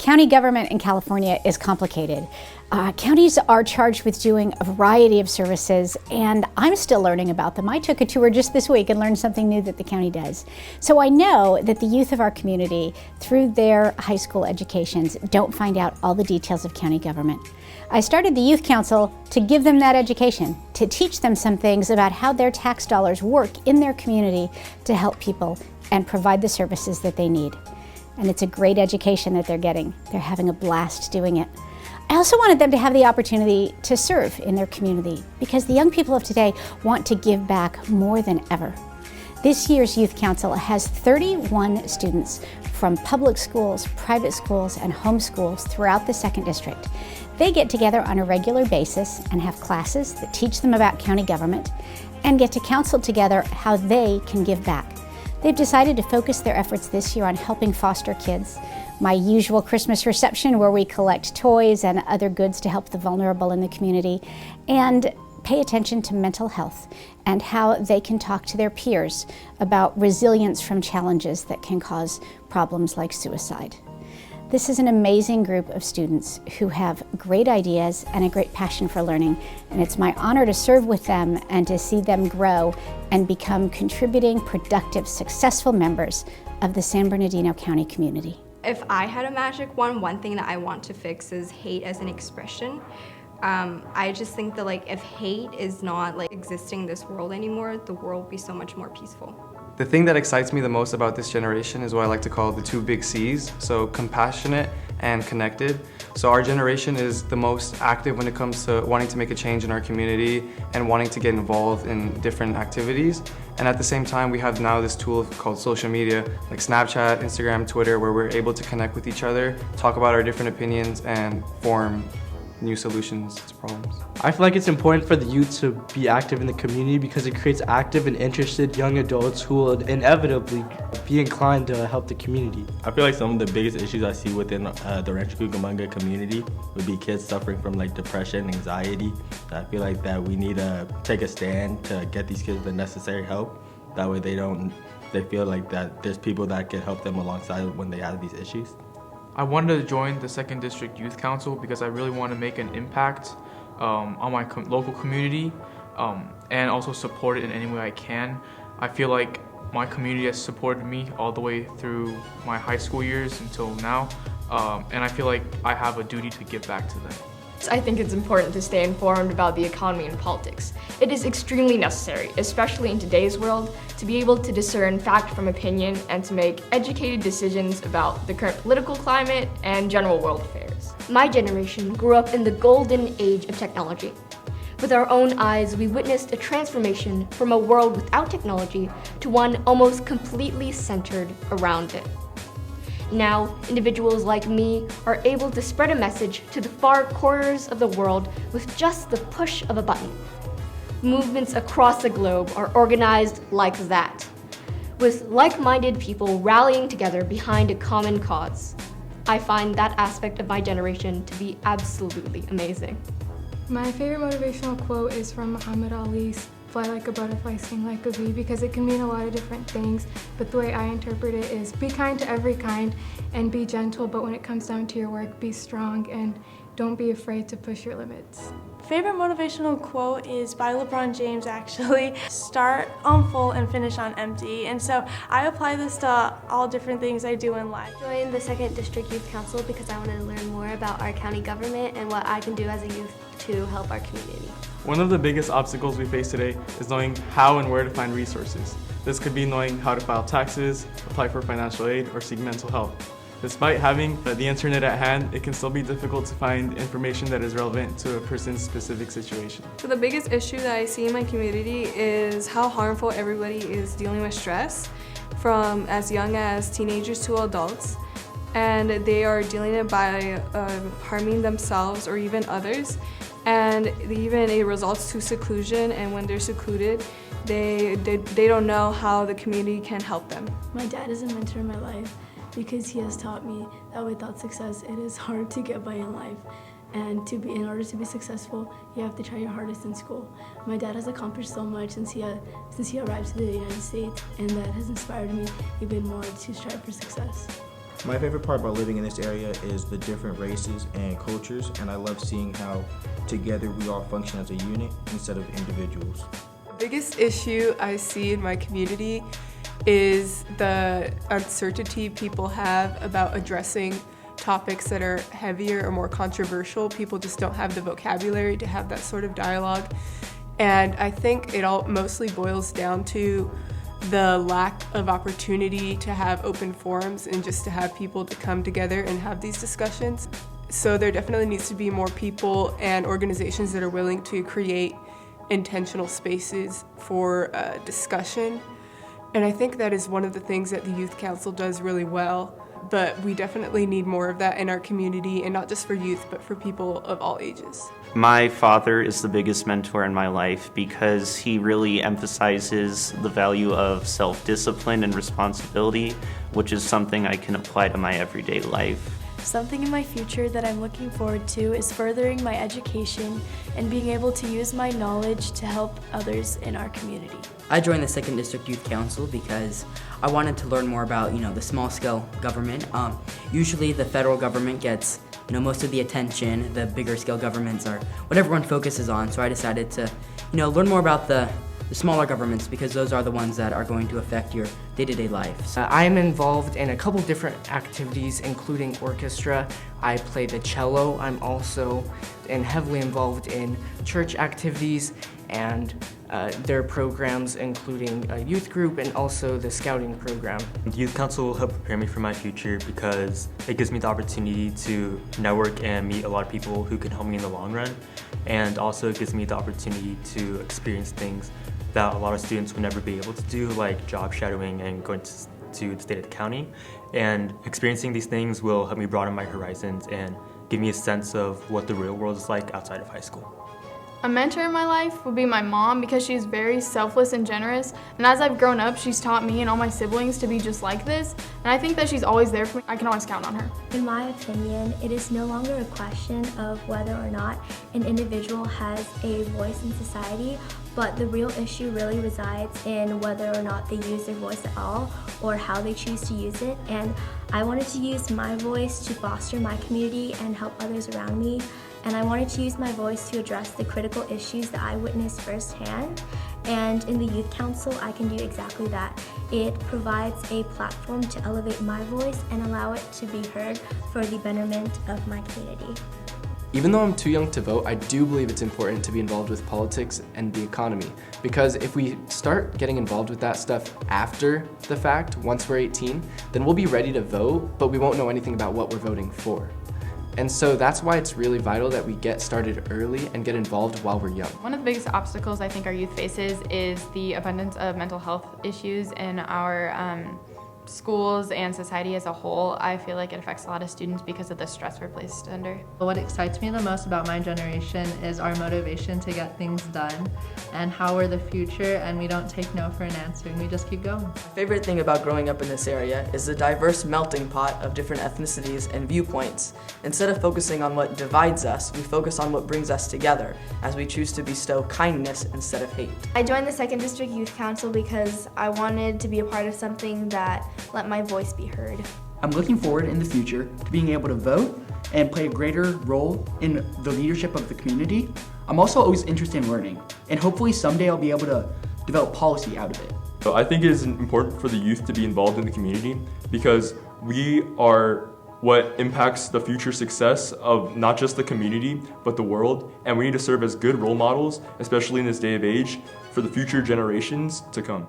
County government in California is complicated. Counties are charged with doing a variety of services, and I'm still learning about them. I took a tour just this week and learned something new that the county does. So I know that the youth of our community, through their high school educations, don't find out all the details of county government. I started the Youth Council to give them that education, to teach them some things about how their tax dollars work in their community to help people and provide the services that they need. And it's a great education that they're getting. They're having a blast doing it. I also wanted them to have the opportunity to serve in their community because the young people of today want to give back more than ever. This year's Youth Council has 31 students from public schools, private schools, and home schools throughout the 2nd District. They get together on a regular basis and have classes that teach them about county government and get to counsel together how they can give back. They've decided to focus their efforts this year on helping foster kids, my usual Christmas reception where we collect toys and other goods to help the vulnerable in the community, and pay attention to mental health and how they can talk to their peers about resilience from challenges that can cause problems like suicide. This is an amazing group of students who have great ideas and a great passion for learning, and it's my honor to serve with them and to see them grow and become contributing, productive, successful members of the San Bernardino County community. If I had a magic wand, one thing that I want to fix is hate as an expression. I just think that if hate is not existing in this world anymore, the world would be so much more peaceful. The thing that excites me the most about this generation is what I like to call the 2 big C's, so compassionate and connected. So our generation is the most active when it comes to wanting to make a change in our community and wanting to get involved in different activities. And at the same time, we have now this tool called social media, like Snapchat, Instagram, Twitter, where we're able to connect with each other, talk about our different opinions, and form new solutions to problems. I feel like it's important for the youth to be active in the community because it creates active and interested young adults who will inevitably be inclined to help the community. I feel like some of the biggest issues I see within the Rancho Cucamonga community would be kids suffering from depression, anxiety. I feel like that we need to take a stand to get these kids the necessary help. That way they feel like that there's people that can help them alongside when they have these issues. I wanted to join the 2nd District Youth Council because I really want to make an impact on my local community and also support it in any way I can. I feel like my community has supported me all the way through my high school years until now, and I feel like I have a duty to give back to them. I think it's important to stay informed about the economy and politics. It is extremely necessary, especially in today's world, to be able to discern fact from opinion and to make educated decisions about the current political climate and general world affairs. My generation grew up in the golden age of technology. With our own eyes, we witnessed a transformation from a world without technology to one almost completely centered around it. Now, individuals like me are able to spread a message to the far corners of the world with just the push of a button. Movements across the globe are organized like that, with like-minded people rallying together behind a common cause. I find that aspect of my generation to be absolutely amazing. My favorite motivational quote is from Muhammad Ali's "Fly like a butterfly, sting like a bee," because it can mean a lot of different things, but the way I interpret it is be kind to every kind and be gentle, but when it comes down to your work, be strong and don't be afraid to push your limits. Favorite motivational quote is by LeBron James, actually. Start on full and finish on empty. And so I apply this to all different things I do in life. I joined the 2nd District Youth Council because I wanted to learn more about our county government and what I can do as a youth to help our community. One of the biggest obstacles we face today is knowing how and where to find resources. This could be knowing how to file taxes, apply for financial aid, or seek mental health. Despite having the internet at hand, it can still be difficult to find information that is relevant to a person's specific situation. So the biggest issue that I see in my community is how harmful everybody is dealing with stress, from as young as teenagers to adults. And they are dealing it by harming themselves or even others. And even it results to seclusion, and when they're secluded, they don't know how the community can help them. My dad is a mentor in my life because he has taught me that without success, it is hard to get by in life. And in order to be successful, you have to try your hardest in school. My dad has accomplished so much since he arrived to the United States, and that has inspired me even more to strive for success. My favorite part about living in this area is the different races and cultures, and I love seeing how together we all function as a unit instead of individuals. The biggest issue I see in my community is the uncertainty people have about addressing topics that are heavier or more controversial. People just don't have the vocabulary to have that sort of dialogue. And I think it all mostly boils down to the lack of opportunity to have open forums and just to have people to come together and have these discussions. So there definitely needs to be more people and organizations that are willing to create intentional spaces for discussion. And I think that is one of the things that the Youth Council does really well. But we definitely need more of that in our community, and not just for youth, but for people of all ages. My father is the biggest mentor in my life because he really emphasizes the value of self-discipline and responsibility, which is something I can apply to my everyday life. Something in my future that I'm looking forward to is furthering my education and being able to use my knowledge to help others in our community. I joined the 2nd District Youth Council because I wanted to learn more about, the small-scale government. Usually the federal government gets, most of the attention. The bigger-scale governments are what everyone focuses on. So I decided to, learn more about the smaller governments because those are the ones that are going to affect your day-to-day life. I'm involved in a couple different activities, including orchestra. I play the cello. I'm also heavily involved in church activities and their programs, including a youth group and also the scouting program. The Youth Council will help prepare me for my future because it gives me the opportunity to network and meet a lot of people who can help me in the long run, and also it gives me the opportunity to experience things that a lot of students would never be able to do, like job shadowing and going to the state of the county. And experiencing these things will help me broaden my horizons and give me a sense of what the real world is like outside of high school. A mentor in my life would be my mom because she's very selfless and generous, and as I've grown up, she's taught me and all my siblings to be just like this, and I think that she's always there for me. I can always count on her. In my opinion, it is no longer a question of whether or not an individual has a voice in society, but the real issue really resides in whether or not they use their voice at all or how they choose to use it. And I wanted to use my voice to foster my community and help others around me. And I wanted to use my voice to address the critical issues that I witnessed firsthand. And in the Youth Council, I can do exactly that. It provides a platform to elevate my voice and allow it to be heard for the betterment of my community. Even though I'm too young to vote, I do believe it's important to be involved with politics and the economy. Because if we start getting involved with that stuff after the fact, once we're 18, then we'll be ready to vote, but we won't know anything about what we're voting for. And so that's why it's really vital that we get started early and get involved while we're young. One of the biggest obstacles I think our youth faces is the abundance of mental health issues in our schools and society as a whole. I feel like it affects a lot of students because of the stress we're placed under. What excites me the most about my generation is our motivation to get things done and how we're the future and we don't take no for an answer and we just keep going. My favorite thing about growing up in this area is the diverse melting pot of different ethnicities and viewpoints. Instead of focusing on what divides us, we focus on what brings us together as we choose to bestow kindness instead of hate. I joined the 2nd District Youth Council because I wanted to be a part of something that let my voice be heard. I'm looking forward in the future to being able to vote and play a greater role in the leadership of the community. I'm also always interested in learning, and hopefully someday I'll be able to develop policy out of it. So I think it is important for the youth to be involved in the community because we are what impacts the future success of not just the community, but the world, and we need to serve as good role models, especially in this day of age, for the future generations to come.